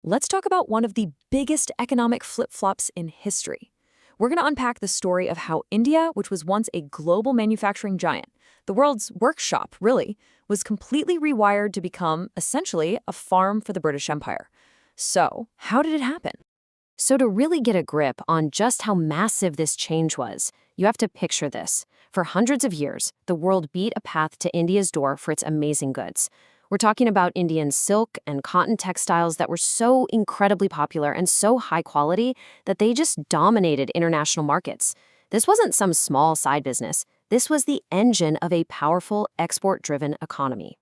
let's talk about one of the biggest economic flip-flops in history. We're going to unpack the story of how India, which was once a global manufacturing giant, the world's workshop, really, was completely rewired to become, essentially, a farm for the British Empire. So, how did it happen? So to really get a grip on just how massive this change was, you have to picture this. For hundreds of years, the world beat a path to India's door for its amazing goods. We're talking about Indian silk and cotton textiles that were so incredibly popular and so high quality that they just dominated international markets. This wasn't some small side business. This was the engine of a powerful export-driven economy.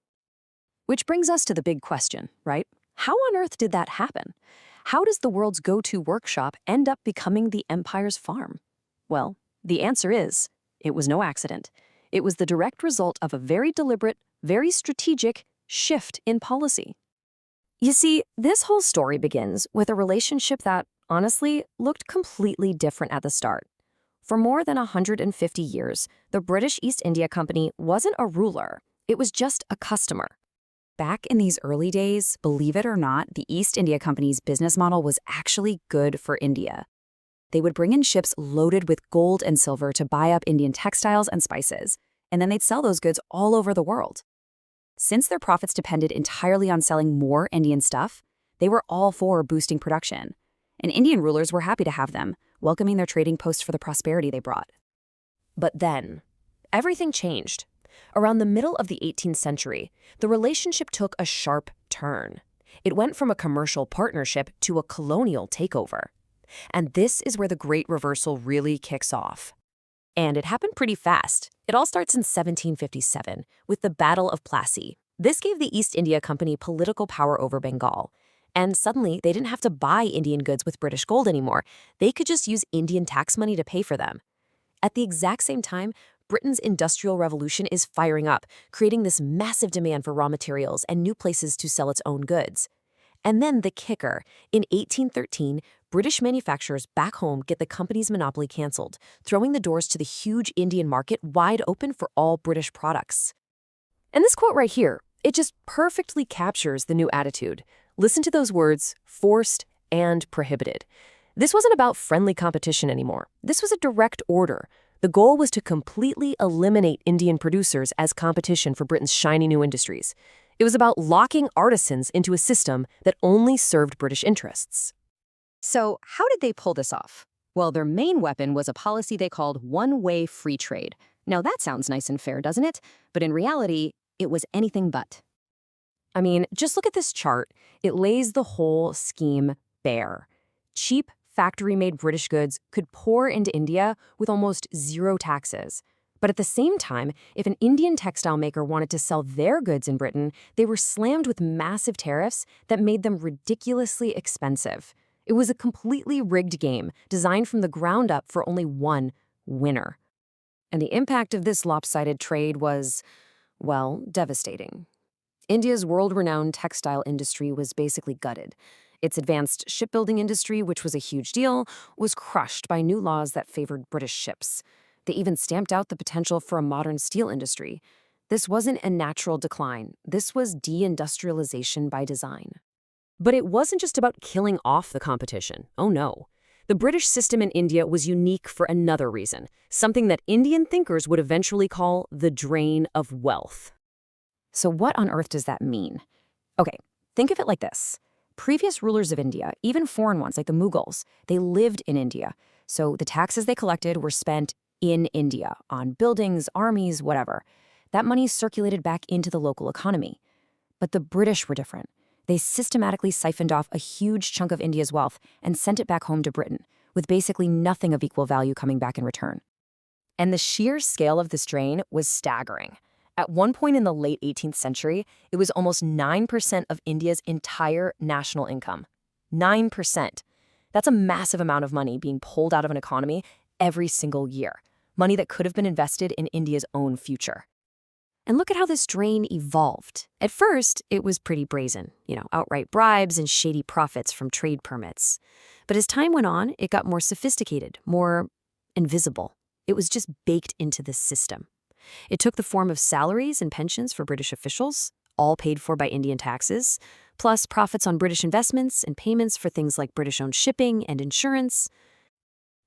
Which brings us to the big question, right? How on earth did that happen? How does the world's go-to workshop end up becoming the empire's farm? Well, the answer is, it was no accident. It was the direct result of a very deliberate, very strategic shift in policy. You see, this whole story begins with a relationship that, honestly, looked completely different at the start. For more than 150 years, the British East India Company wasn't a ruler. It was just a customer. Back in these early days, believe it or not, the East India Company's business model was actually good for India. They would bring in ships loaded with gold and silver to buy up Indian textiles and spices, and then they'd sell those goods all over the world. Since their profits depended entirely on selling more Indian stuff, they were all for boosting production, and Indian rulers were happy to have them, welcoming their trading posts for the prosperity they brought. But then, everything changed. Around the middle of the 18th century, the relationship took a sharp turn. It went from a commercial partnership to a colonial takeover. And this is where the Great Reversal really kicks off. And it happened pretty fast. It all starts in 1757 with the Battle of Plassey. This gave the East India Company political power over Bengal. And suddenly, they didn't have to buy Indian goods with British gold anymore. They could just use Indian tax money to pay for them. At the exact same time, Britain's Industrial Revolution is firing up, creating this massive demand for raw materials and new places to sell its own goods. And then the kicker. In 1813, British manufacturers back home get the company's monopoly canceled, throwing the doors to the huge Indian market wide open for all British products. And this quote right here, it just perfectly captures the new attitude. Listen to those words, forced and prohibited. This wasn't about friendly competition anymore. This was a direct order. The goal was to completely eliminate Indian producers as competition for Britain's shiny new industries. It was about locking artisans into a system that only served British interests. So, how did they pull this off? Well, their main weapon was a policy they called one-way free trade. Now that sounds nice and fair, doesn't it? But in reality, it was anything but. I mean, just look at this chart. It lays the whole scheme bare. Cheap, factory-made British goods could pour into India with almost zero taxes. But at the same time, if an Indian textile maker wanted to sell their goods in Britain, they were slammed with massive tariffs that made them ridiculously expensive. It was a completely rigged game, designed from the ground up for only one winner. And the impact of this lopsided trade was, well, devastating. India's world-renowned textile industry was basically gutted. Its advanced shipbuilding industry, which was a huge deal, was crushed by new laws that favored British ships. They even stamped out the potential for a modern steel industry. This wasn't a natural decline. This was deindustrialization by design. But it wasn't just about killing off the competition. Oh no. The British system in India was unique for another reason, something that Indian thinkers would eventually call the drain of wealth. So what on earth does that mean? Okay, think of it like this. Previous rulers of India, even foreign ones like the Mughals, they lived in India. So the taxes they collected were spent in India, on buildings, armies, whatever. That money circulated back into the local economy. But the British were different. They systematically siphoned off a huge chunk of India's wealth and sent it back home to Britain, with basically nothing of equal value coming back in return. And the sheer scale of this drain was staggering. At one point in the late 18th century, it was almost 9% of India's entire national income. 9%. That's a massive amount of money being pulled out of an economy every single year. Money that could have been invested in India's own future. And look at how this drain evolved. At first, it was pretty brazen, outright bribes and shady profits from trade permits. But as time went on, it got more sophisticated, more invisible. It was just baked into the system. It took the form of salaries and pensions for British officials, all paid for by Indian taxes, plus profits on British investments and payments for things like British-owned shipping and insurance.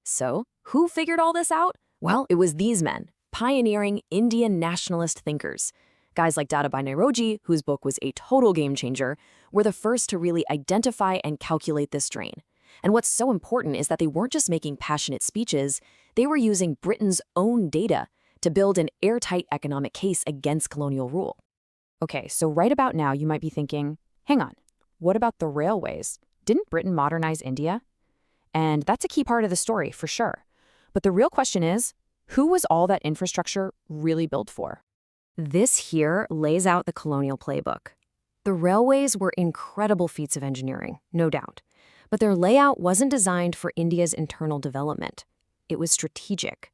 So, who figured all this out? Well, it was these men, pioneering Indian nationalist thinkers. Guys like Dadabhai Naoroji, whose book was a total game changer, were the first to really identify and calculate this drain. And what's so important is that they weren't just making passionate speeches, they were using Britain's own data to build an airtight economic case against colonial rule. Okay, so right about now you might be thinking, hang on, what about the railways? Didn't Britain modernize India? And that's a key part of the story, for sure. But the real question is, who was all that infrastructure really built for? This here lays out the colonial playbook. The railways were incredible feats of engineering, no doubt. But their layout wasn't designed for India's internal development. It was strategic.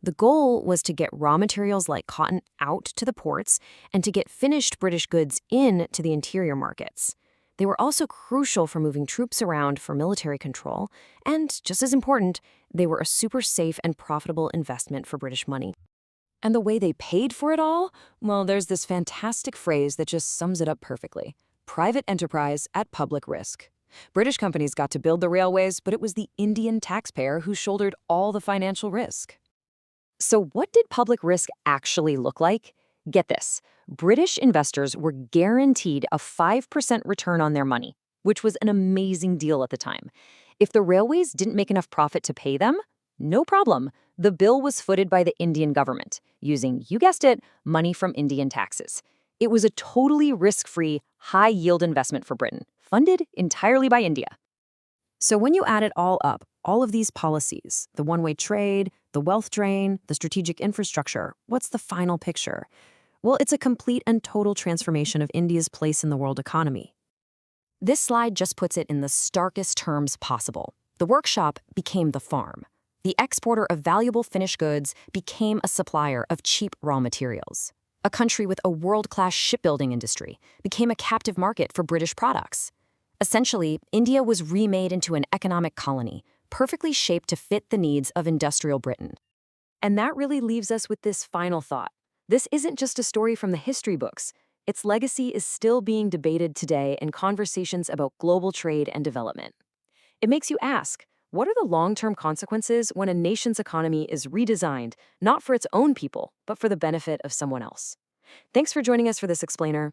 The goal was to get raw materials like cotton out to the ports and to get finished British goods in to the interior markets. They were also crucial for moving troops around for military control, and just as important, they were a super safe and profitable investment for British money. And the way they paid for it all? Well, there's this fantastic phrase that just sums it up perfectly. Private enterprise at public risk. British companies got to build the railways, but it was the Indian taxpayer who shouldered all the financial risk. So what did public risk actually look like? Get this. British investors were guaranteed a 5% return on their money, which was an amazing deal at the time. If the railways didn't make enough profit to pay them, no problem. The bill was footed by the Indian government, using, you guessed it, money from Indian taxes. It was a totally risk-free, high-yield investment for Britain, funded entirely by India. So when you add it all up, all of these policies, the one-way trade, the wealth drain, the strategic infrastructure, what's the final picture? Well, it's a complete and total transformation of India's place in the world economy. This slide just puts it in the starkest terms possible. The workshop became the farm. The exporter of valuable finished goods became a supplier of cheap raw materials. A country with a world-class shipbuilding industry became a captive market for British products. Essentially, India was remade into an economic colony, perfectly shaped to fit the needs of industrial Britain. And that really leaves us with this final thought. This isn't just a story from the history books. Its legacy is still being debated today in conversations about global trade and development. It makes you ask, what are the long-term consequences when a nation's economy is redesigned, not for its own people, but for the benefit of someone else? Thanks for joining us for this explainer.